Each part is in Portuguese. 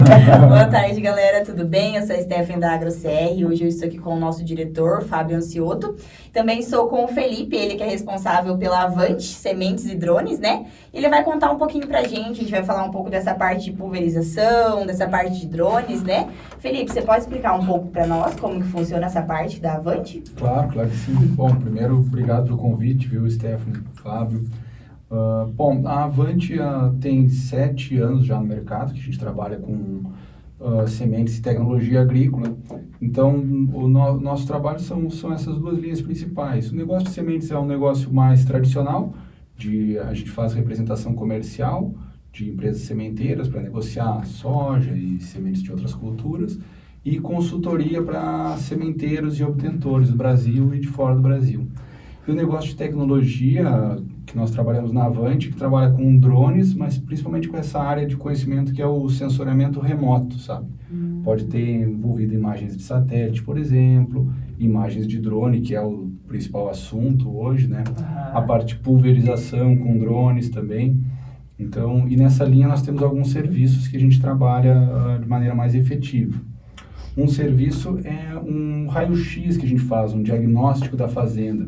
Boa tarde, galera, tudo bem? Eu sou a Stephanie da AgroCR. Hoje eu estou aqui com o nosso diretor, Fábio Ancioto. Também estou com o Felipe, ele que é responsável pela Avante, sementes e drones, né? Ele vai contar um pouquinho pra gente, a gente vai falar um pouco dessa parte de pulverização, dessa parte de drones, né? Felipe, você pode explicar um pouco pra nós como que funciona essa parte da Avante? Claro que sim. Bom, primeiro, obrigado pelo convite, viu, Stephanie, Fábio. Bom, a Avante tem 7 anos já no mercado, que a gente trabalha com sementes e tecnologia agrícola. Então, nosso trabalho são essas duas linhas principais. O negócio de sementes é um negócio mais tradicional, a gente faz representação comercial de empresas sementeiras para negociar soja e sementes de outras culturas, e consultoria para sementeiros e obtentores do Brasil e de fora do Brasil. E o negócio de tecnologia, que nós trabalhamos na Avante, que trabalha com drones, mas principalmente com essa área de conhecimento que é o sensoriamento remoto, sabe? Pode ter envolvido imagens de satélite, por exemplo, imagens de drone, que é o principal assunto hoje, né? A parte de pulverização com drones também. Então, e nessa linha nós temos alguns serviços que a gente trabalha de maneira mais efetiva. Um serviço é um raio-x que a gente faz, um diagnóstico da fazenda.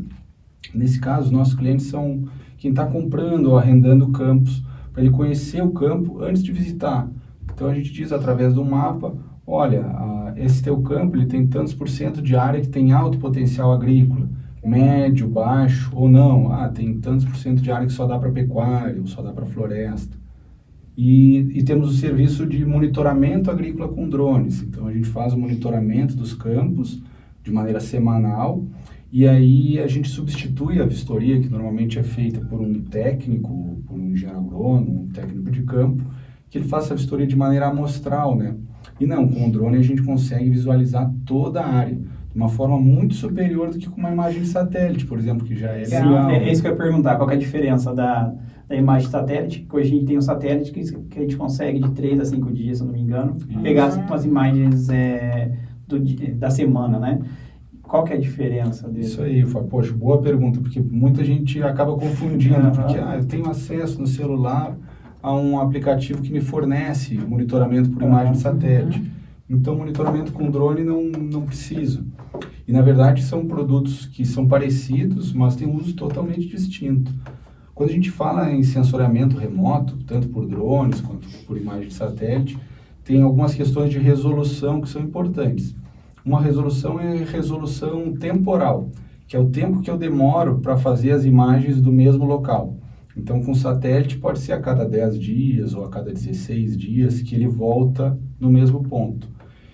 Nesse caso, nossos clientes são quem está comprando ou arrendando campos, para ele conhecer o campo antes de visitar. Então a gente diz através do mapa, olha, esse teu campo ele tem tantos % de área que tem alto potencial agrícola, médio, baixo ou não. Tem tantos % de área que só dá para pecuária ou só dá para floresta. E temos o serviço de monitoramento agrícola com drones. Então a gente faz o monitoramento dos campos de maneira semanal. E aí a gente substitui a vistoria, que normalmente é feita por um técnico, por um engenheiro agrônomo, um técnico de campo, que ele faça a vistoria de maneira amostral, né? E não, com o drone a gente consegue visualizar toda a área, de uma forma muito superior do que com uma imagem de satélite, por exemplo, que já é legal. É isso que eu ia perguntar, qual que é a diferença da imagem de satélite, que hoje a gente tem um satélite que a gente consegue de 3 a 5 dias, se eu não me engano, pegar as imagens da semana, né? Qual que é a diferença dele? Isso aí, poxa, boa pergunta, porque muita gente acaba confundindo, porque eu tenho acesso no celular a um aplicativo que me fornece monitoramento por imagem de satélite. Então, monitoramento com drone não preciso. E, na verdade, são produtos que são parecidos, mas têm um uso totalmente distinto. Quando a gente fala em sensoriamento remoto, tanto por drones quanto por imagem de satélite, tem algumas questões de resolução que são importantes. Uma resolução é resolução temporal, que é o tempo que eu demoro para fazer as imagens do mesmo local. Então, com satélite pode ser a cada 10 dias ou a cada 16 dias que ele volta no mesmo ponto.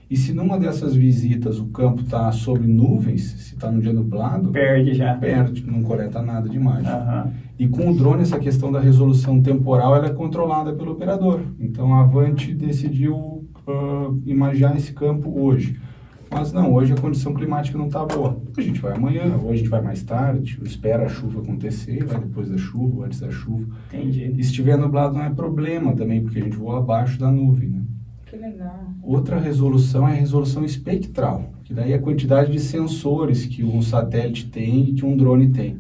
E se numa dessas visitas o campo está sob nuvens, se está num dia nublado... Perde, não coleta nada de imagem. E com o drone, essa questão da resolução temporal, ela é controlada pelo operador. Então, a Avante decidiu imaginar esse campo hoje. Mas não, hoje a condição climática não está boa. A gente vai amanhã, ou a gente vai mais tarde, espera a chuva acontecer, vai depois da chuva, ou antes da chuva. Entendi. E se estiver nublado não é problema também, porque a gente voa abaixo da nuvem, né? Que legal. Outra resolução é a resolução espectral, que daí é a quantidade de sensores que um satélite tem e que um drone tem.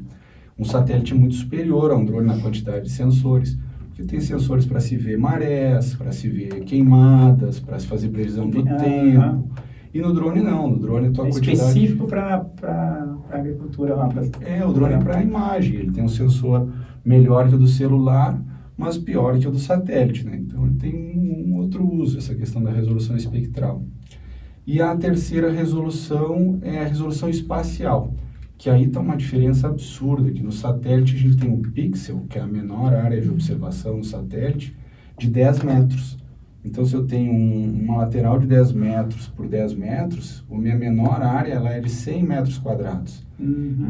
Um satélite é muito superior a um drone na quantidade de sensores, porque tem sensores para se ver marés, para se ver queimadas, para se fazer previsão do tempo. E no drone não, no drone a tua quantidade... específico para agricultura lá. O drone é para a imagem, ele tem um sensor melhor que o do celular, mas pior que o do satélite, né? Então ele tem um outro uso, essa questão da resolução espectral. E a terceira resolução é a resolução espacial, que aí está uma diferença absurda, que no satélite a gente tem um pixel, que é a menor área de observação no satélite, de 10 metros. Então, se eu tenho uma lateral de 10 metros por 10 metros, a minha menor área ela é de 100 metros quadrados.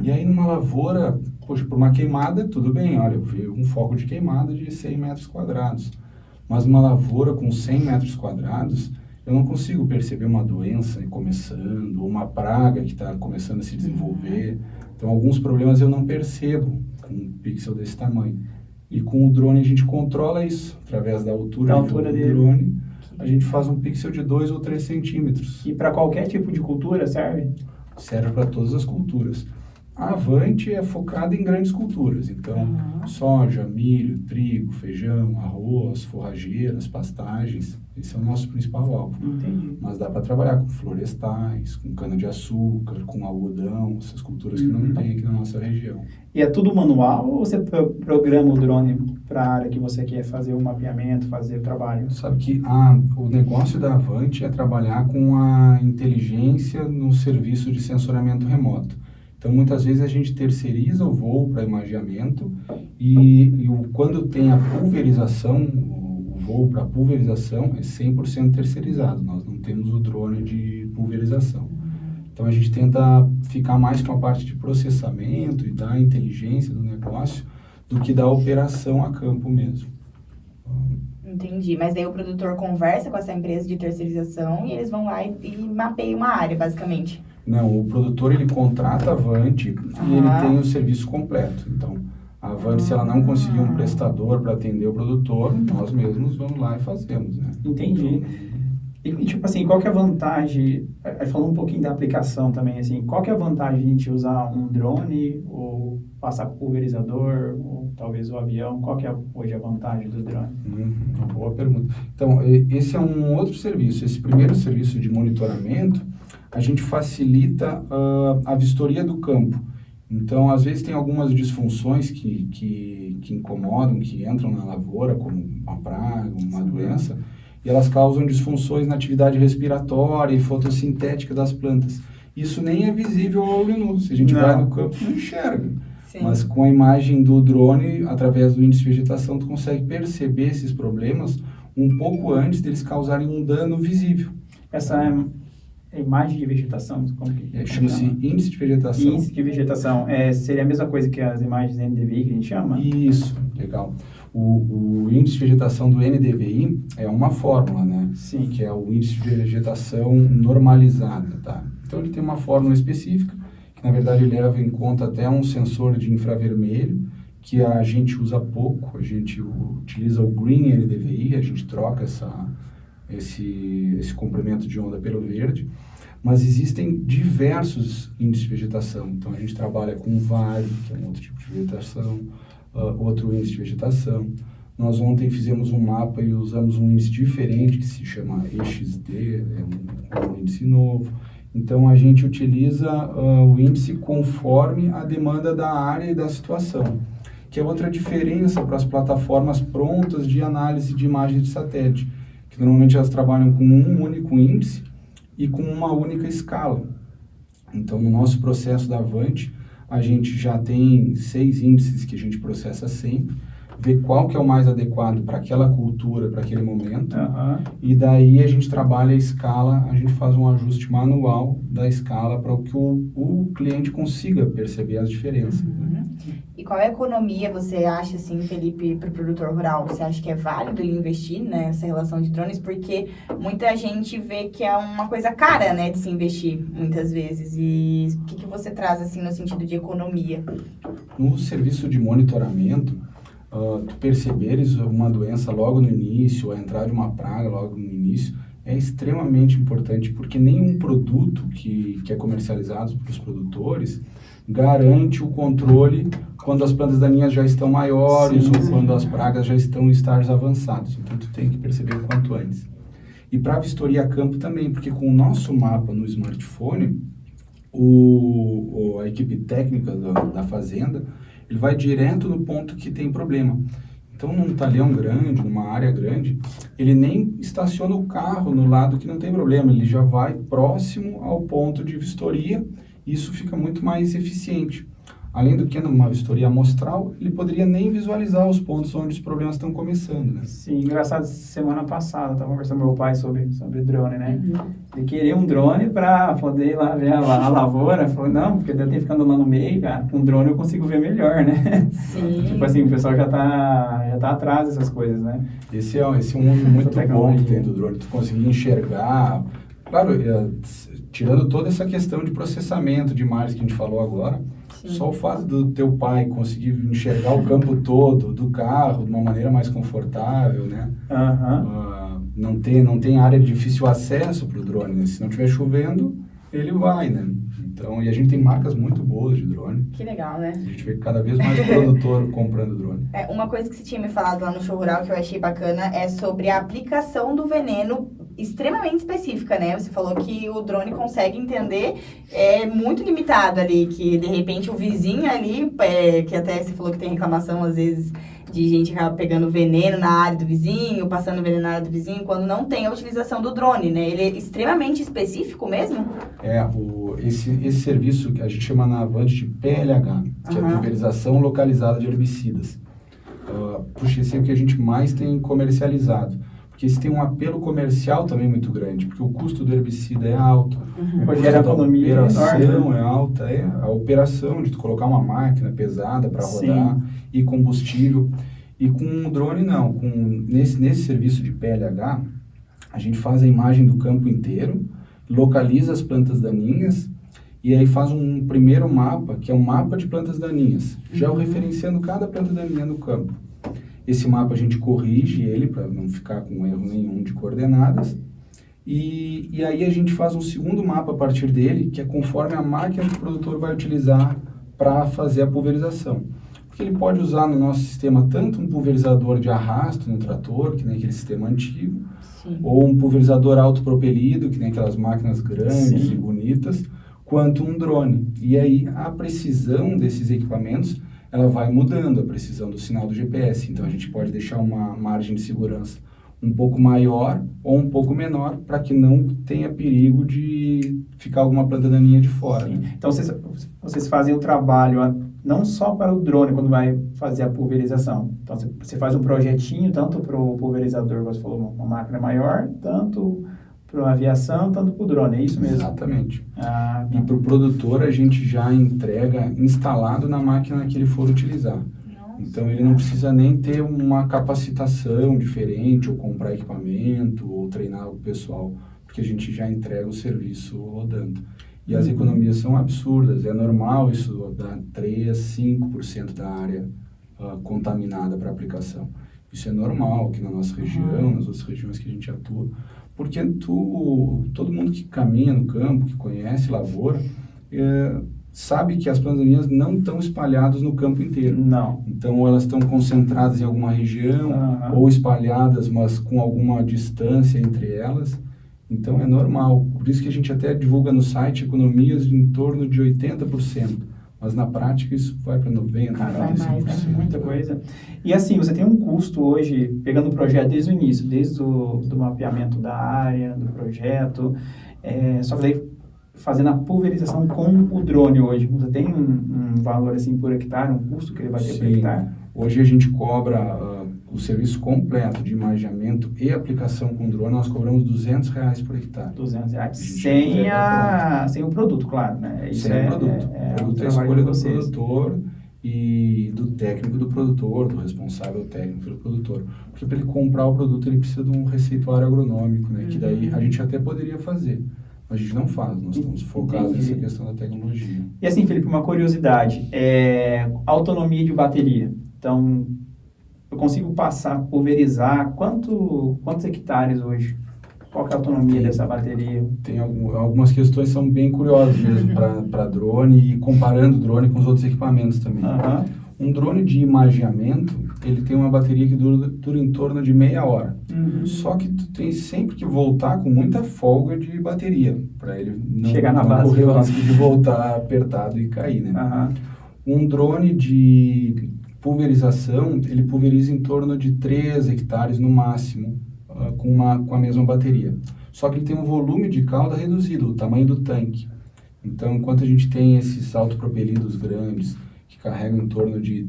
E aí, numa lavoura, poxa, por uma queimada, tudo bem, olha, eu vi um foco de queimada de 100 metros quadrados. Mas numa lavoura com 100 metros quadrados, eu não consigo perceber uma doença começando, ou uma praga que está começando a se desenvolver. Então, alguns problemas eu não percebo com um pixel desse tamanho. E com o drone a gente controla isso, através da altura do drone. A gente faz um pixel de 2 ou 3 centímetros. E para qualquer tipo de cultura serve? Serve para todas as culturas. A Avante é focada em grandes culturas, então soja, milho, trigo, feijão, arroz, forrageiras, pastagens, esse é o nosso principal alvo. Entendi. Mas dá para trabalhar com florestais, com cana-de-açúcar, com algodão, essas culturas que não tem aqui na nossa região. E é tudo manual ou você programa o drone para a área que você quer fazer o mapeamento, fazer o trabalho? Sabe que o negócio da Avante é trabalhar com a inteligência no serviço de sensoriamento remoto. Então, muitas vezes a gente terceiriza o voo para imageamento quando tem a pulverização, o voo para pulverização é 100% terceirizado. Nós não temos o drone de pulverização. Então, a gente tenta ficar mais com a parte de processamento e da inteligência do negócio do que da operação a campo mesmo. Entendi, mas daí o produtor conversa com essa empresa de terceirização e eles vão lá e mapeiam uma área, basicamente. Não, o produtor ele contrata a Avante e ele tem o serviço completo. Então, a Avante, se ela não conseguir um prestador para atender o produtor, nós mesmos vamos lá e fazemos, né? Entendi. E tipo assim, qual que é a vantagem, falando um pouquinho da aplicação também, assim, qual que é a vantagem de a gente usar um drone ou passar pulverizador ou talvez o avião? Qual que é hoje a vantagem do drone? Uma boa pergunta. Então, esse é um outro serviço. Esse primeiro serviço de monitoramento, a gente facilita a vistoria do campo. Então, às vezes tem algumas disfunções que incomodam, que entram na lavoura, como uma praga, uma doença, e elas causam disfunções na atividade respiratória e fotossintética das plantas. Isso nem é visível ao olho nu. Se a gente vai no campo, não enxerga. Sim. Mas com a imagem do drone, através do índice de vegetação, tu consegue perceber esses problemas um pouco antes deles causarem um dano visível. Essa imagem de vegetação, chama-se índice de vegetação. Índice de vegetação, seria a mesma coisa que as imagens NDVI que a gente chama? Isso, legal. O índice de vegetação do NDVI é uma fórmula, né? Sim. Que é o índice de vegetação normalizada, tá? Então ele tem uma fórmula específica, que na verdade leva em conta até um sensor de infravermelho, que a gente usa pouco, a gente utiliza o Green NDVI, a gente troca esse comprimento de onda pelo verde, mas existem diversos índices de vegetação. Então a gente trabalha com vale, que é um outro tipo de vegetação, outro índice de vegetação. Nós ontem fizemos um mapa e usamos um índice diferente que se chama EXD, é um índice novo. Então a gente utiliza o índice conforme a demanda da área e da situação, que é outra diferença para as plataformas prontas de análise de imagens de satélite, que normalmente elas trabalham com um único índice e com uma única escala. Então no nosso processo da Avante, a gente já tem 6 índices que a gente processa sempre, vê qual que é o mais adequado para aquela cultura, para aquele momento, e daí a gente trabalha a escala, a gente faz um ajuste manual da escala para que o cliente consiga perceber as diferenças. E qual é a economia você acha, assim, Felipe, para o produtor rural? Você acha que é válido ele investir nessa relação de drones? Porque muita gente vê que é uma coisa cara, né, de se investir, muitas vezes. E o que você traz, assim, no sentido de economia? No serviço de monitoramento, tu perceberes uma doença logo no início, a entrada de uma praga logo no início, é extremamente importante, porque nenhum produto que é comercializado pelos produtores garante o controle quando as plantas daninhas já estão maiores ou quando as pragas já estão em estágios avançados. Então, tu tem que perceber o quanto antes. E para vistoria a campo também, porque com o nosso mapa no smartphone, a equipe técnica da fazenda, ele vai direto no ponto que tem problema. Então, num talhão grande, numa área grande, ele nem estaciona o carro no lado que não tem problema, ele já vai próximo ao ponto de vistoria, e isso fica muito mais eficiente. Além do que, numa vistoria amostral, ele poderia nem visualizar os pontos onde os problemas estão começando, né? Sim, engraçado, semana passada, eu estava conversando com meu pai sobre drone, né? Ele queria um drone para poder ir lá ver a lavoura. Falou, não, porque eu tenho que ficar andando lá no meio, cara, com drone eu consigo ver melhor, né? Sim. Tipo assim, o pessoal já tá atrás dessas coisas, né? Esse é um uso muito bom que tem do drone, tu conseguir enxergar. Claro, tirando toda essa questão de processamento de imagens que a gente falou agora, só o fato do teu pai conseguir enxergar o campo todo do carro de uma maneira mais confortável, né? Não tem área de difícil acesso para o drone, né? Se não estiver chovendo, ele vai, né? Então, e a gente tem marcas muito boas de drone. Que legal, né? A gente vê cada vez mais produtor comprando drone. Uma coisa que você tinha me falado lá no show rural que eu achei bacana é sobre a aplicação do veneno extremamente específica, né? Você falou que o drone consegue entender muito limitado ali, que de repente o vizinho ali, que até você falou que tem reclamação às vezes de gente que acaba pegando veneno na área do vizinho, passando veneno na área do vizinho, quando não tem a utilização do drone, né? Ele é extremamente específico mesmo? Esse serviço que a gente chama na Avante de PLH, que é a pulverização localizada de herbicidas. Esse é o que a gente mais tem comercializado. Porque esse tem um apelo comercial também muito grande, porque o custo do herbicida é alto, o custo da operação é alta, a operação de colocar uma máquina pesada para rodar e combustível. E com o drone não, nesse serviço de PLH, a gente faz a imagem do campo inteiro, localiza as plantas daninhas e aí faz um primeiro mapa, que é um mapa de plantas daninhas, georreferenciando cada planta daninha no campo. Esse mapa a gente corrige ele para não ficar com erro nenhum de coordenadas. E aí a gente faz um segundo mapa a partir dele, que é conforme a máquina que o produtor vai utilizar para fazer a pulverização. Porque ele pode usar no nosso sistema tanto um pulverizador de arrasto no trator, que nem aquele sistema antigo, ou um pulverizador autopropelido, que nem aquelas máquinas grandes e bonitas, quanto um drone. E aí a precisão desses equipamentos ela vai mudando, a precisão do sinal do GPS. Então, a gente pode deixar uma margem de segurança um pouco maior ou um pouco menor para que não tenha perigo de ficar alguma planta daninha de fora. Sim. Então, vocês fazem o trabalho não só para o drone quando vai fazer a pulverização. Então, você faz um projetinho tanto para o pulverizador, você falou, uma máquina maior, tanto para a aviação, tanto para o drone, é isso mesmo? Exatamente. E para o produtor a gente já entrega instalado na máquina que ele for utilizar. Então ele não precisa nem ter uma capacitação diferente, ou comprar equipamento, ou treinar o pessoal, porque a gente já entrega o serviço rodando. E as economias são absurdas, é normal isso dar 3%, 5% da área contaminada para aplicação. Isso é normal aqui na nossa região, nas outras regiões que a gente atua, porque todo mundo que caminha no campo, que conhece lavoura, sabe que as plantas daninhas não estão espalhadas no campo inteiro. Não. Então, elas estão concentradas em alguma região, ou espalhadas, mas com alguma distância entre elas. Então, é normal. Por isso que a gente até divulga no site economias de em torno de 80%. Mas na prática isso vai para 90%, 95%. Muita coisa. E assim, você tem um custo hoje, pegando o projeto desde o início, desde do mapeamento da área, do projeto, só que daí fazendo a pulverização com o drone hoje. Você tem um valor assim por hectare, um custo que ele vai ter por hectare? Hoje a gente cobra o serviço completo de imageamento e aplicação com drone, nós cobramos R$200 por hectare. R$200. Sem o produto, claro, né? Isso sem o produto. O produto é a escolha do produtor e do técnico do produtor, do responsável técnico do produtor. Porque para ele comprar o produto, ele precisa de um receituário agronômico, né? Que daí a gente até poderia fazer. Mas a gente não faz, nós estamos focados nessa questão da tecnologia. E assim, Felipe, uma curiosidade, autonomia de bateria. Então, eu consigo pulverizar quantos hectares hoje? Qual que é a autonomia dessa bateria? Tem algumas questões que são bem curiosas mesmo para drone e comparando o drone com os outros equipamentos também. Um drone de imageamento, ele tem uma bateria que dura em torno de meia hora. Só que tu tem sempre que voltar com muita folga de bateria, para ele não chegar na base, correr o risco de voltar apertado e cair, né? Um drone de pulverização, ele pulveriza em torno de 3 hectares no máximo, com a mesma bateria. Só que ele tem um volume de cauda reduzido, o tamanho do tanque. Então, enquanto a gente tem esses autopropelidos grandes, que carregam em torno de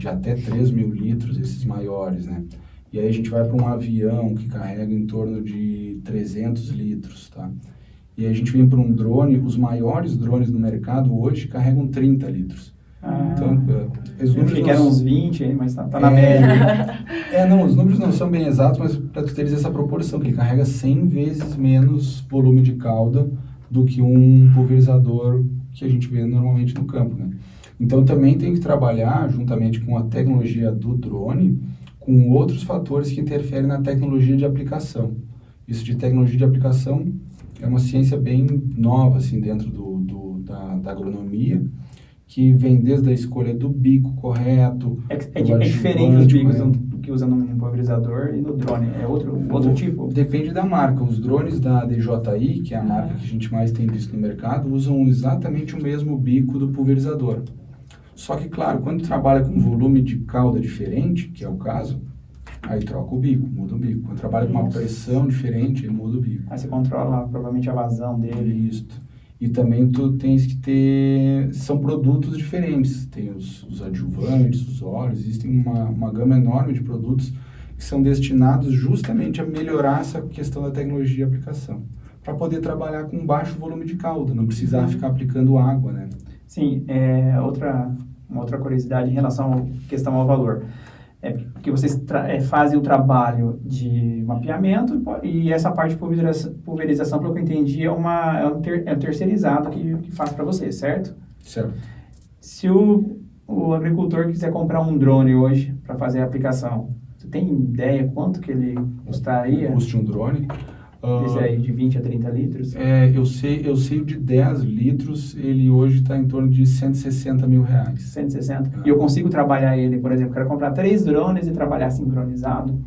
até 3.000 litros, esses maiores, né? E aí a gente vai para um avião que carrega em torno de 300 litros, tá? E aí a gente vem para um drone, os maiores drones no mercado hoje carregam 30 litros. Então, os números que eram uns 20, mas tá na média. Não, os números não são bem exatos, mas para tu teres essa proporção, que ele carrega 100 vezes menos volume de cauda do que um pulverizador que a gente vê normalmente no campo, né? Então, também tem que trabalhar, juntamente com a tecnologia do drone, com outros fatores que interferem na tecnologia de aplicação. Isso de tecnologia de aplicação é uma ciência bem nova, assim, dentro da agronomia, que vem desde a escolha do bico correto. É diferente dos bicos que usa num pulverizador e no drone, é outro tipo? Depende da marca. Os drones da DJI, que é a marca que a gente mais tem visto no mercado, usam exatamente o mesmo bico do pulverizador. Só que, claro, quando trabalha com volume de cauda diferente, que é o caso, aí troca o bico, muda o bico. Quando trabalha com uma pressão diferente, ele muda o bico. Aí você controla provavelmente a vazão dele. Isso. E também tu tens que ter... São produtos diferentes. Tem os adjuvantes, os óleos. Existem uma gama enorme de produtos que são destinados justamente a melhorar essa questão da tecnologia de aplicação. Para poder trabalhar com baixo volume de cauda, não precisar ficar aplicando água, né? Sim, uma outra curiosidade em relação à questão ao valor. É que vocês fazem o trabalho de mapeamento e essa parte de pulverização, pelo que eu entendi, é um terceirizado que faz para vocês, certo? Certo. Se o agricultor quiser comprar um drone hoje para fazer a aplicação, você tem ideia quanto que ele custaria? Custe um drone? Esse aí de 20 a 30 litros? Eu sei o de 10 litros, ele hoje está em torno de R$160 mil. 160. E eu consigo trabalhar ele, por exemplo, quero comprar 3 drones e trabalhar sincronizado?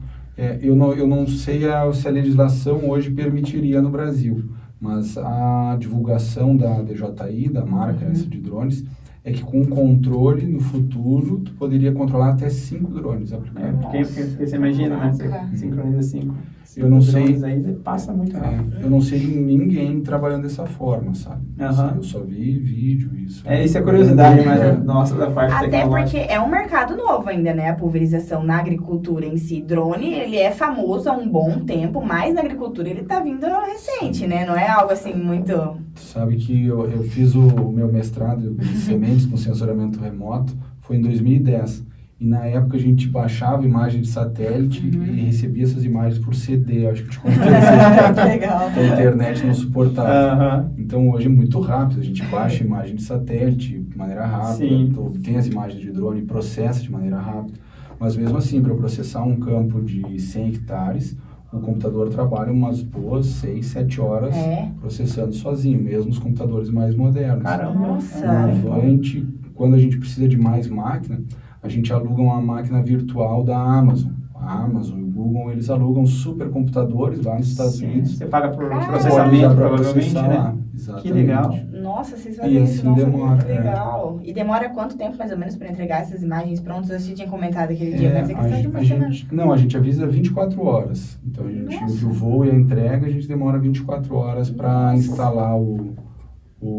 Eu não sei se a legislação hoje permitiria no Brasil, mas a divulgação da DJI, da marca essa de drones, é que com controle, no futuro, tu poderia controlar até 5 drones aplicados. Porque você imagina, né? Você sincroniza 5. Eu não sei. Aí passa muito rápido. Eu não sei de ninguém trabalhando dessa forma, sabe? Uhum. Eu só vi vídeo, isso. Isso é curiosidade, mas nossa, da parte Até tecnológica. porque é um mercado novo ainda, né? A pulverização na agricultura em si. Drone, ele é famoso há um bom tempo, mas na agricultura ele tá vindo recente, né? Não é algo assim muito... Sabe que eu fiz o meu mestrado em sementes com sensoramento remoto, foi em 2010. E na época a gente baixava imagem de satélite e recebia essas imagens por CD. Acho que eu te contei isso. Legal. A internet não suportava. Então hoje é muito rápido. A gente baixa a imagem de satélite de maneira rápida, obtém as imagens de drone e processa de maneira rápida. Mas mesmo assim, para processar um campo de 100 hectares, o computador trabalha umas boas 6, 7 horas processando sozinho, mesmo os computadores mais modernos. Caramba! Nossa! No Avante, quando a gente precisa de mais máquina, a gente aluga uma máquina virtual da Amazon. A Amazon e o Google, eles alugam supercomputadores lá nos Estados Unidos. Você paga por processamento, provavelmente, né? Lá. Exatamente. Que legal. Nossa, vocês fazem isso, assim nossa, demora, que legal. E demora quanto tempo, mais ou menos, para entregar essas imagens prontas? Você tinha comentado aquele dia, mas é questão de uma semana. A gente avisa 24 horas. Então, o voo e a entrega, a gente demora 24 horas para instalar o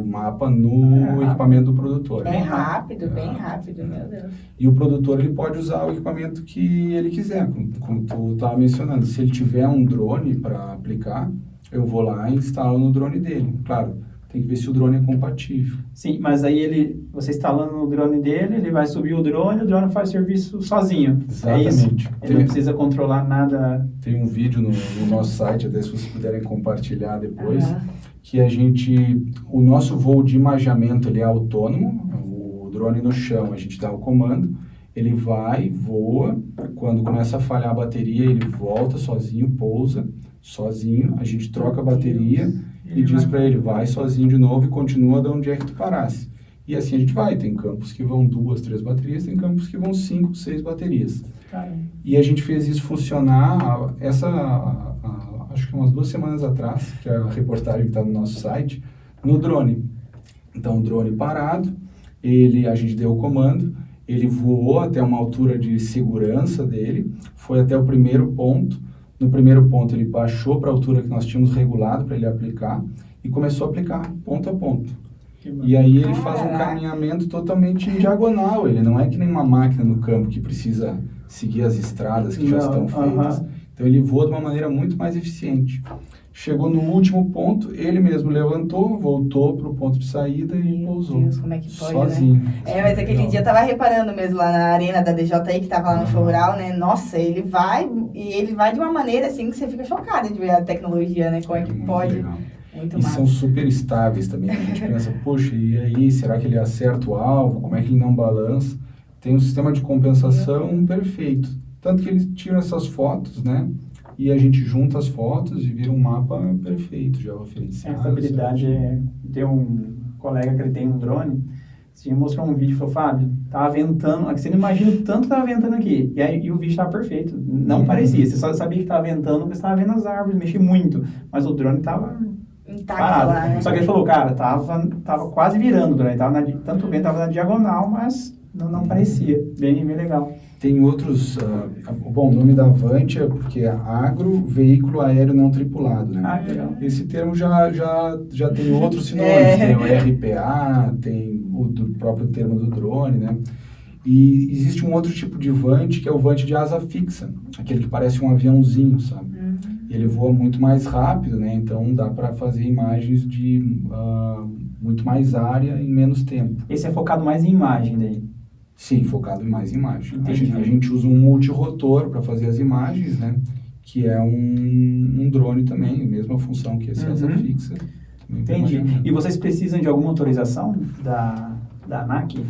mapa no equipamento do produtor. É rápido, bem rápido, meu Deus. E o produtor, ele pode usar o equipamento que ele quiser, como tu estava mencionando. Se ele tiver um drone para aplicar, eu vou lá e instalo no drone dele. Claro, tem que ver se o drone é compatível. Sim, mas aí você instalando no drone dele, ele vai subir o drone faz o serviço sozinho. Exatamente. É isso? Ele não precisa controlar nada. Tem um vídeo no nosso site, até se vocês puderem compartilhar depois, que o nosso voo de imageamento, ele é autônomo, o drone no chão, a gente dá o comando, ele vai, voa, quando começa a falhar a bateria, ele volta sozinho, pousa sozinho, a gente troca a bateria e diz para ele, vai sozinho de novo e continua de onde é que tu parasse. E assim a gente vai, tem campos que vão 2, 3 baterias, tem campos que vão 5, 6 baterias. E a gente fez isso funcionar, acho que umas 2 semanas atrás, que é a reportagem que está no nosso site, no drone. Então, o drone parado, a gente deu o comando, ele voou até uma altura de segurança dele, foi até o primeiro ponto. No primeiro ponto, ele baixou para a altura que nós tínhamos regulado para ele aplicar e começou a aplicar ponto a ponto. E aí ele faz um caminhamento totalmente em diagonal, ele não é que nem uma máquina no campo que precisa seguir as estradas que já estão feitas. Então ele voa de uma maneira muito mais eficiente. Chegou no último ponto, ele mesmo levantou, voltou para o ponto de saída e pousou. Meu Deus, como é que pode, sozinho. Né? Mas aquele dia eu tava reparando mesmo lá na arena da DJI, que tava lá no show rural, né? Nossa, ele vai de uma maneira assim que você fica chocada de ver a tecnologia, né? Como é que pode. Legal. Muito e massa. São super estáveis também. A gente pensa, poxa, e aí, será que ele acerta o alvo? Como é que ele não balança? Tem um sistema de compensação perfeito. Tanto que eles tiram essas fotos, né? e a gente junta as fotos e vira um mapa perfeito, já A referenciado. estabilidade tem um colega que ele tem um drone, você mostrou um vídeo e falou, Fábio, tava ventando, você não imagina o tanto que tava ventando aqui. E o vídeo tava perfeito, não parecia, você só sabia que tava ventando porque você tava vendo as árvores, mexia muito, mas o drone tava Intacto parado. lá, né? Só que ele falou, cara, tava quase virando o drone, tanto o vento tava na diagonal, mas não parecia, bem legal. Tem outros, bom, o nome da Avante é porque é agro, veículo aéreo não tripulado, né? Ah, que legal. Esse termo já tem outros sinônimos, tem o RPA, tem o próprio termo do drone, né? E existe um outro tipo de Vante, que é o Vante de asa fixa, aquele que parece um aviãozinho, sabe? Ele voa muito mais rápido, né? Então dá para fazer imagens de muito mais área em menos tempo. Esse é focado mais em imagem daí. Sim, focado mais em imagem. Entendi. A gente usa um multirotor para fazer as imagens, né? Que é um drone também, mesma função que esse asa fixa. Entendi. E vocês precisam de alguma autorização da ANAC?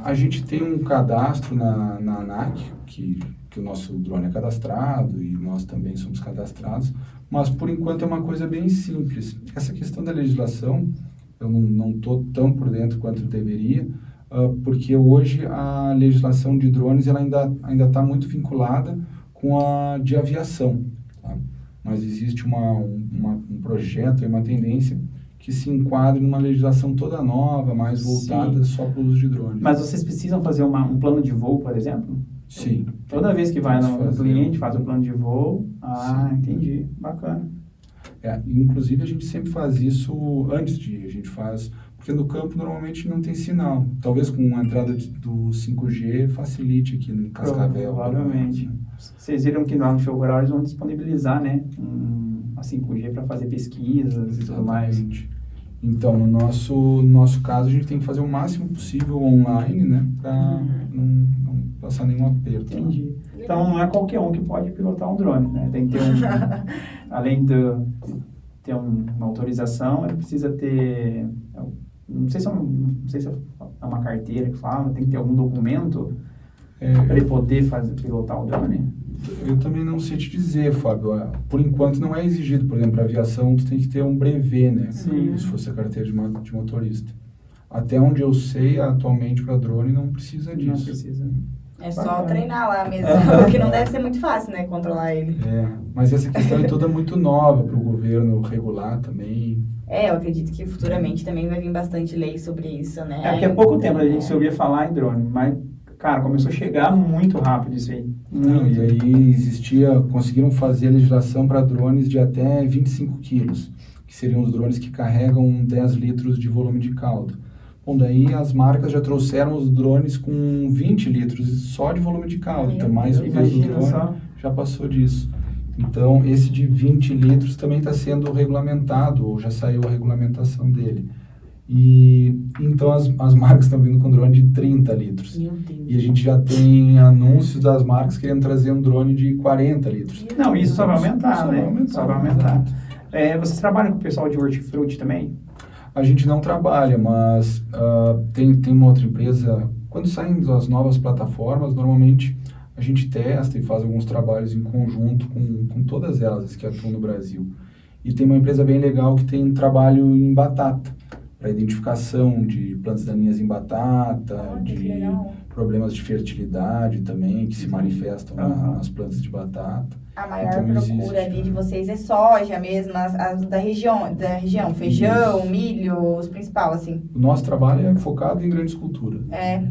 A gente tem um cadastro na ANAC, que o nosso drone é cadastrado e nós também somos cadastrados, mas por enquanto é uma coisa bem simples. Essa questão da legislação, eu não estou tão por dentro quanto deveria, porque hoje a legislação de drones ela ainda está muito vinculada com a de aviação, tá? Mas existe um projeto, uma tendência que se enquadra numa legislação toda nova, mais voltada só para o uso de drones. Mas vocês precisam fazer um plano de voo, por exemplo? Sim. Toda vez que vai no cliente, faz o plano de voo. Ah, Sim. Entendi. Bacana. Inclusive a gente sempre faz isso antes de ir. A gente faz... Porque no campo normalmente não tem sinal. Talvez com a entrada do 5G facilite aqui no Cascavel. Provavelmente. Vocês viram que lá no Show Rural eles vão disponibilizar, né? A 5G para fazer pesquisas e tudo mais. Então, no nosso caso, a gente tem que fazer o máximo possível online, né? Para não passar nenhum aperto. Entendi. Então, não é qualquer um que pode pilotar um drone, né? Tem que ter além de ter uma autorização, ele precisa ter... Não sei se é uma carteira que fala, tem que ter algum documento para ele poder pilotar o drone? Eu também não sei te dizer, Fábio. Por enquanto não é exigido. Por exemplo, para aviação, tu tem que ter um brevet, né? Sim. Se fosse a carteira de motorista. Até onde eu sei, atualmente, para drone não precisa disso. Não precisa. É só treinar lá mesmo, porque não deve ser muito fácil, né, controlar ele. Mas essa questão é toda muito nova para o governo regular também. Eu acredito que futuramente também vai vir bastante lei sobre isso, né? Porque há pouco tempo a gente se ouvia falar em drone, mas, cara, começou a chegar muito rápido isso aí. E aí conseguiram fazer a legislação para drones de até 25 quilos, que seriam os drones que carregam 10 litros de volume de caldo. Bom, daí as marcas já trouxeram os drones com 20 litros só de volume de caldo, então mais o peso do drone já passou disso. Então, esse de 20 litros também está sendo regulamentado, ou já saiu a regulamentação dele. E então as marcas estão vindo com drone de 30 litros. Meu Deus. E a gente já tem anúncios das marcas querendo trazer um drone de 40 litros. Não, isso só vai aumentar, né? Só vai aumentar. Exato. Vocês trabalham com o pessoal de hortifruti também? A gente não trabalha, mas tem uma outra empresa. Quando saem as novas plataformas, normalmente a gente testa e faz alguns trabalhos em conjunto com todas elas que atuam no Brasil. E tem uma empresa bem legal que tem um trabalho em batata, para identificação de plantas daninhas em batata, de problemas de fertilidade também, que se manifestam nas plantas de batata. A maior procura ali de vocês é soja mesmo, as da região, feijão, Isso. milho, os principais, assim. O nosso trabalho é focado em grandes culturas.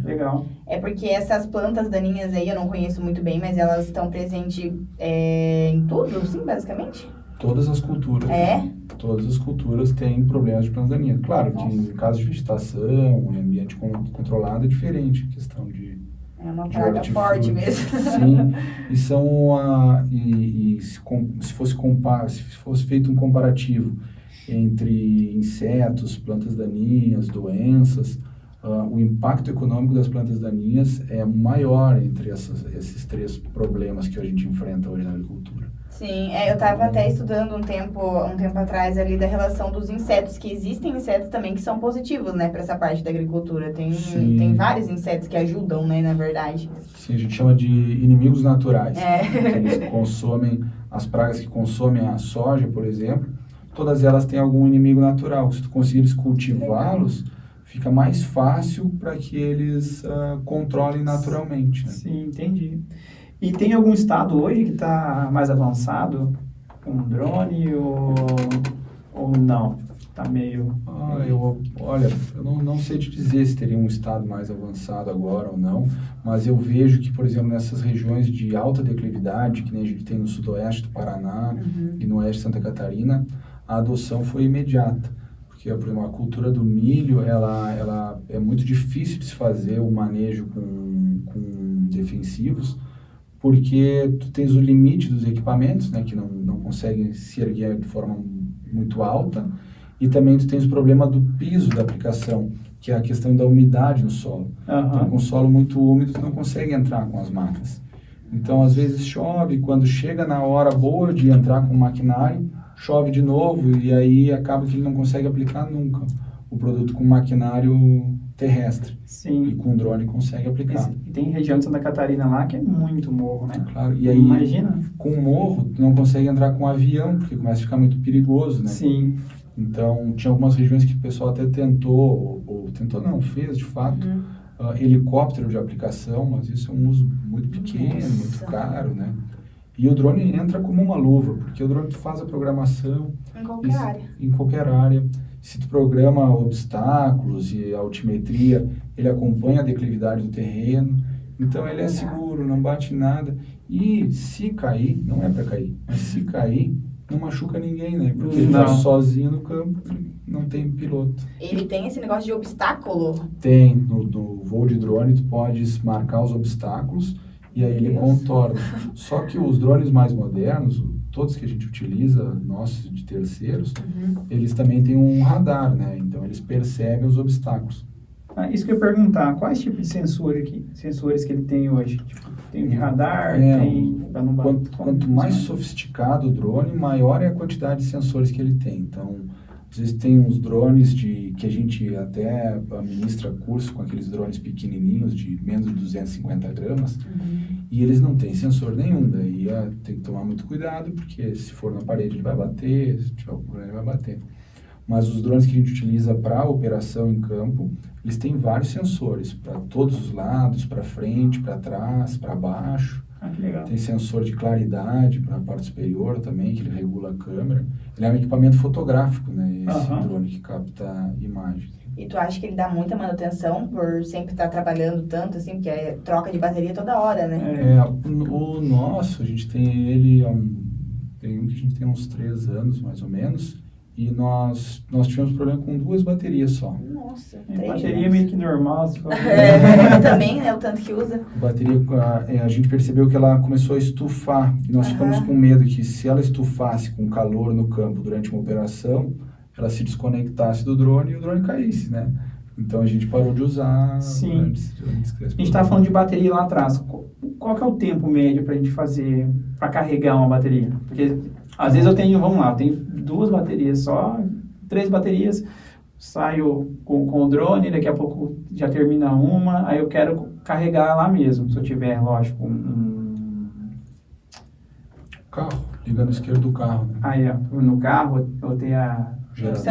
Legal. É porque essas plantas daninhas aí eu não conheço muito bem, mas elas estão presentes em tudo, sim, basicamente? Todas as culturas. Todas as culturas têm problemas de plantas daninhas. Claro que em caso de vegetação, em ambiente controlado é diferente, questão de... É uma praga forte mesmo. Sim, e são se fosse feito um comparativo entre insetos, plantas daninhas, doenças, o impacto econômico das plantas daninhas é maior entre esses três problemas que a gente enfrenta hoje na agricultura. Sim, eu estava até estudando um tempo atrás ali da relação dos insetos, que existem insetos também que são positivos, né, para essa parte da agricultura. Tem vários insetos que ajudam, né, na verdade. Sim, a gente chama de inimigos naturais. Que eles consomem as pragas que consomem a soja, por exemplo, todas elas têm algum inimigo natural. Se tu conseguires cultivá-los, fica mais fácil para que eles controlem naturalmente. Né? Sim, entendi. E tem algum estado hoje que está mais avançado com drone ou não? Está meio... Olha, eu não sei te dizer se teria um estado mais avançado agora ou não, mas eu vejo que, por exemplo, nessas regiões de alta declividade, que nem a gente tem no sudoeste do Paraná e no oeste de Santa Catarina, a adoção foi imediata. Porque, por exemplo, a cultura do milho, ela é muito difícil de se fazer o manejo com defensivos, porque tu tens o limite dos equipamentos, né, que não conseguem se erguer de forma muito alta, e também tu tens o problema do piso da aplicação, que é a questão da umidade no solo. Então, com o solo muito úmido, tu não consegue entrar com as máquinas. Então, às vezes chove, quando chega na hora boa de entrar com o maquinário, chove de novo, e aí acaba que ele não consegue aplicar nunca o produto com maquinário terrestre. Sim. E com drone consegue aplicar. E tem região de Santa Catarina lá que é muito morro, né? Claro, e aí imagina. Com o morro, tu não consegue entrar com avião, porque começa a ficar muito perigoso, né? Sim. Então, tinha algumas regiões que o pessoal até fez de fato, helicóptero de aplicação, mas isso é um uso muito pequeno, muito caro, né? E o drone entra como uma luva, porque o drone faz a programação em qualquer área. Se tu programa obstáculos e altimetria, ele acompanha a declividade do terreno, então ele é seguro, não bate em nada. E se cair, não é para cair, mas se cair, não machuca ninguém, né? Porque ele está sozinho no campo, não tem piloto. Ele tem esse negócio de obstáculo? Tem, no voo de drone tu podes marcar os obstáculos e aí ele contorna. Só que os drones mais modernos, todos que a gente utiliza, nossos de terceiros, eles também têm um radar, né? Então eles percebem os obstáculos. Isso que eu ia perguntar, quais tipos de sensores que ele tem hoje? Tipo, tem de radar, tem... Quanto mais sofisticado o drone, maior é a quantidade de sensores que ele tem. Então, às vezes tem uns drones que a gente até ministra curso com aqueles drones pequenininhos de menos de 250 gramas e eles não têm sensor nenhum. Daí tem que tomar muito cuidado, porque se for na parede ele vai bater, se tiver algum problema ele vai bater. Mas os drones que a gente utiliza para operação em campo, eles têm vários sensores para todos os lados, para frente, para trás, para baixo. Que legal. Tem sensor de claridade para a parte superior também, que ele regula a câmera. Ele é um equipamento fotográfico, né? Esse drone que capta imagens. E tu acha que ele dá muita manutenção por sempre estar trabalhando tanto, assim, porque é troca de bateria toda hora, né? O nosso, a gente tem ele, tem um que a gente tem uns 3 anos, mais ou menos, e nós tivemos problema com 2 baterias só. Nossa, bateria meio que normal, se for. Também, né? O tanto que usa. Bateria, a gente percebeu que ela começou a estufar, e nós ficamos com medo que se ela estufasse com calor no campo durante uma operação, ela se desconectasse do drone e o drone caísse, né? Então a gente parou de usar. Sim. Antes a gente estava falando de bateria lá atrás. Qual que é o tempo médio para a gente fazer, para carregar uma bateria? Porque às vezes eu tenho 2 baterias só, 3 baterias, saio com o drone, daqui a pouco já termina uma, aí eu quero carregar lá mesmo, se eu tiver, lógico, carro, liga no esquerdo do carro. Né? Aí, no carro, eu tenho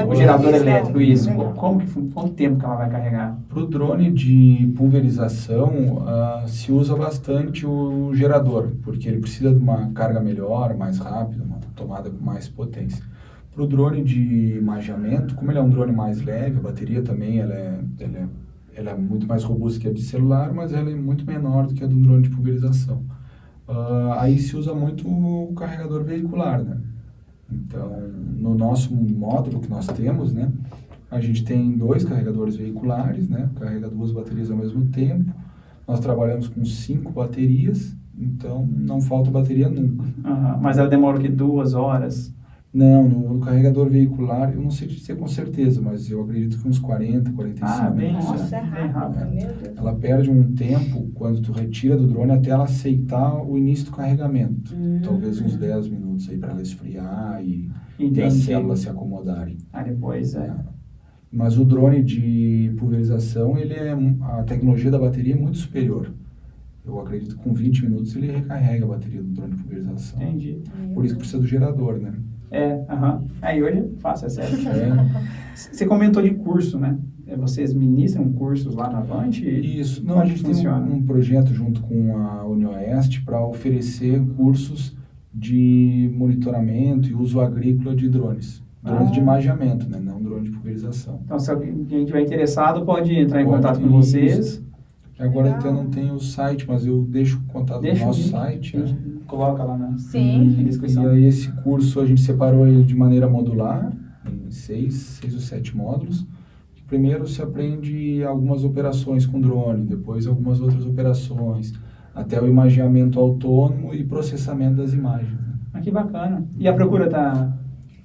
o gerador elétrico, isso. Quanto tempo que ela vai carregar? Para o drone de pulverização, se usa bastante o gerador, porque ele precisa de uma carga melhor, mais rápida, uma tomada com mais potência. Para o drone de imageamento, como ele é um drone mais leve, a bateria também ela é muito mais robusta que a de celular, mas ela é muito menor do que a do drone de pulverização. Aí se usa muito o carregador veicular, né? Então, no nosso módulo que nós temos, né, a gente tem 2 carregadores veiculares, né, carrega 2 baterias ao mesmo tempo. Nós trabalhamos com 5 baterias, então não falta bateria nunca. Mas ela demora o quê? 2 horas? Não, no carregador veicular, eu não sei dizer com certeza, mas eu acredito que uns 40, 45 minutos. Nossa, é rápido, meu Deus. Ela perde um tempo quando tu retira do drone até ela aceitar o início do carregamento. Talvez uns 10 minutos aí para ela esfriar e as células se acomodarem. Depois Mas o drone de pulverização, a tecnologia da bateria é muito superior. Eu acredito que com 20 minutos ele recarrega a bateria do drone de pulverização. Entendi. Por isso que precisa do gerador, né? Aí hoje é fácil, é sério. É. Você comentou de curso, né? Vocês ministram cursos lá na Avante? Isso. Não, Como a gente tem um projeto junto com a UniOeste para oferecer cursos de monitoramento e uso agrícola de drones. Drones de imageamento, né? Não drone de pulverização. Então, se alguém estiver interessado, pode entrar em Pode, contato com vocês. Agora até não tem o site, mas eu deixo o contato do nosso site. A gente coloca lá na Sim. descrição. E aí esse curso a gente separou ele de maneira modular, em 6 ou 7 módulos. Primeiro se aprende algumas operações com drone, depois algumas outras operações, até o imageamento autônomo e processamento das imagens. Que bacana. E a procura está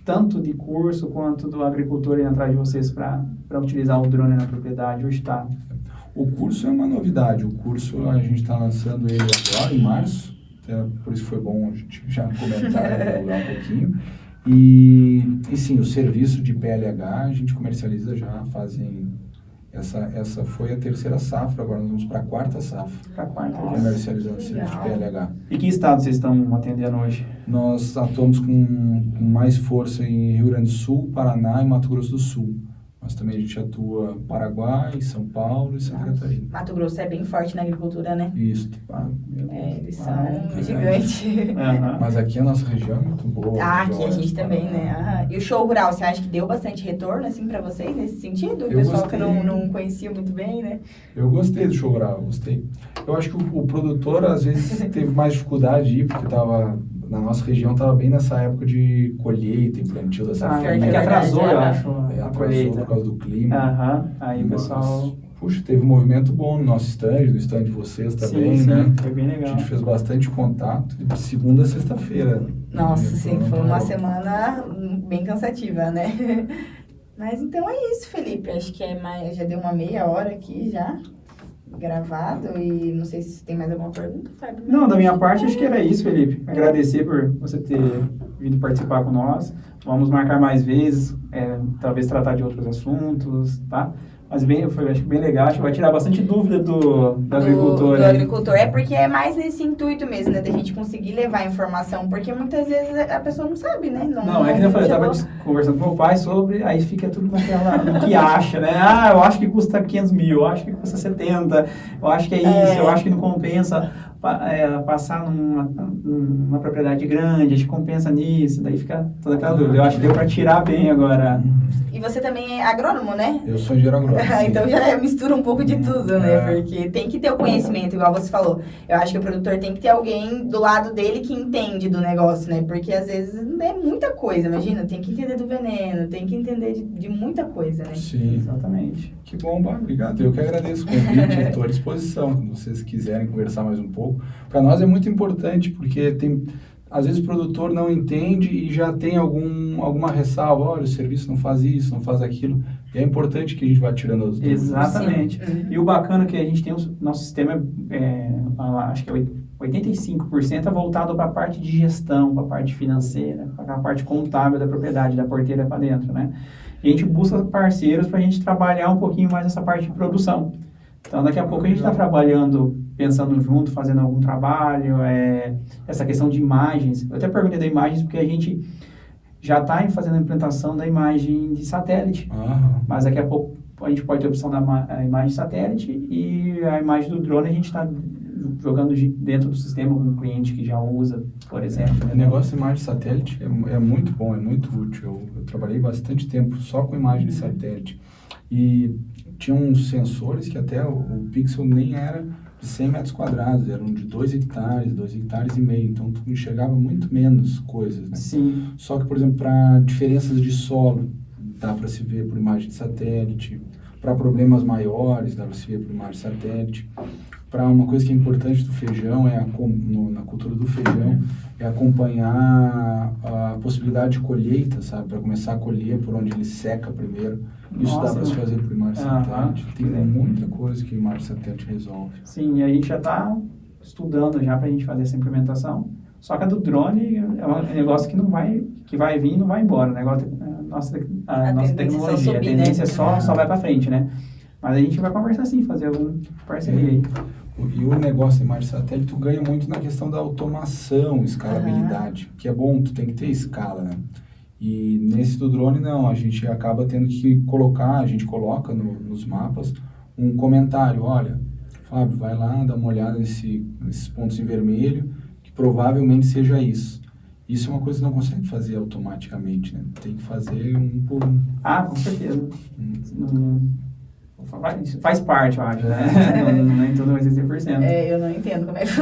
tanto de curso quanto do agricultor ir atrás de vocês para utilizar o drone na propriedade? Hoje está. O curso é uma novidade. O curso a gente está lançando ele agora, em março. Até por isso foi bom a gente já comentar, divulgar um pouquinho. E sim, o serviço de PLH a gente comercializa já fazem... Essa foi a 3ª safra, agora nós vamos para a 4ª safra. Para a 4ª. Comercializando o serviço de PLH. E que estado vocês estão atendendo hoje? Nós atuamos com mais força em Rio Grande do Sul, Paraná e Mato Grosso do Sul. Mas também a gente atua em Paraguai, São Paulo e Santa Catarina. Mato Grosso é bem forte na agricultura, né? Isso. Eles são gigantes. Mas aqui a nossa região é muito boa. Aqui a gente também, né? E o show rural, você acha que deu bastante retorno, assim, pra vocês, nesse sentido? O pessoal que não conhecia muito bem, né? Eu gostei do show rural, gostei. Eu acho que o produtor, às vezes, teve mais dificuldade de ir, porque na nossa região estava bem nessa época de colheita e plantio dessa feira. Que atrasou, eu acho, a colheita. Por causa do clima. Aí o pessoal... Puxa, teve um movimento bom no nosso stand, no stand de vocês também, sim, né? Foi bem legal. A gente fez bastante contato, de segunda a sexta-feira. Nossa, sim, foi uma semana bem cansativa, né? Mas então é isso, Felipe. Acho que já deu uma meia hora aqui já. Gravado e não sei se tem mais alguma pergunta, Fábio. Não, da minha parte acho que era isso, Felipe. Agradecer por você ter vindo participar com nós. Vamos marcar mais vezes, talvez tratar de outros assuntos, tá? Mas acho que bem legal, acho que vai tirar bastante dúvida do agricultor. Do agricultor, porque é mais nesse intuito mesmo, né, da gente conseguir levar a informação, porque muitas vezes a pessoa não sabe, né? Não é que eu falei, eu tava conversando com meu pai sobre, aí fica tudo naquela, no que acha, né? Eu acho que custa 500 mil, eu acho que custa 70, eu acho que é isso, eu acho que não compensa passar numa propriedade grande, a gente compensa nisso, daí fica toda aquela dúvida. Eu acho que deu para tirar bem agora. E você também é agrônomo, né? Eu sou engenheiro agrônomo. Então já mistura um pouco de tudo, né? Porque tem que ter o conhecimento, igual você falou. Eu acho que o produtor tem que ter alguém do lado dele que entende do negócio, né? Porque às vezes é muita coisa, imagina, tem que entender do veneno, tem que entender de muita coisa, né? Sim, exatamente. Que bom, obrigado. Eu que agradeço o convite, estou à disposição, quando vocês quiserem conversar mais um pouco. Para nós é muito importante, porque às vezes o produtor não entende e já tem alguma ressalva, olha, o serviço não faz isso, não faz aquilo. E é importante que a gente vá tirando as dúvidas. Exatamente. E o bacana é que a gente tem nosso sistema, acho que 85% é voltado para a parte de gestão, para a parte financeira, para a parte contábil da propriedade, da porteira para dentro, né? E a gente busca parceiros para a gente trabalhar um pouquinho mais essa parte de produção. Então, daqui a pouco a gente está trabalhando, pensando junto, fazendo algum trabalho, essa questão de imagens. Eu até perguntei da imagens porque a gente já está fazendo a implantação da imagem de satélite. Mas daqui a pouco a gente pode ter a opção da imagem de satélite e a imagem do drone a gente está jogando dentro do sistema com um cliente que já usa, por exemplo. O negócio de imagem de satélite é muito bom, é muito útil. Eu trabalhei bastante tempo só com imagem de satélite. E tinha uns sensores que até o pixel nem era de 100 metros quadrados, eram de 2 hectares, 2,5 hectares, então tu enxergava muito menos coisas, né? Sim. Só que, por exemplo, para diferenças de solo, dá para se ver por imagem de satélite, para problemas maiores, dá para se ver por imagem de satélite. Para uma coisa que é importante do feijão, na cultura do feijão, é acompanhar a possibilidade de colheita, sabe? Para começar a colher por onde ele seca primeiro. Isso dá para se fazer por imagem satélite. Tem muita coisa que imagem satélite resolve. Sim, e a gente já está estudando já para a gente fazer essa implementação. Só que a do drone é um negócio que vai vir e não vai embora. O negócio, a nossa tecnologia, subir, a tendência né? só vai para frente, né? Mas a gente vai conversar sim, fazer alguma parceria aí. E o negócio de imagem satélite, tu ganha muito na questão da automação, escalabilidade, que é bom, tu tem que ter escala, né? E nesse do drone, não, a gente acaba tendo que colocar, a gente coloca nos mapas um comentário, olha, Fábio, vai lá, dá uma olhada nesses pontos em vermelho, que provavelmente seja isso. Isso é uma coisa que não consegue fazer automaticamente, né? Tem que fazer um por um. Ah, com certeza. Faz parte, eu acho, né? Nem tudo vai ser 100%. Eu não entendo como é que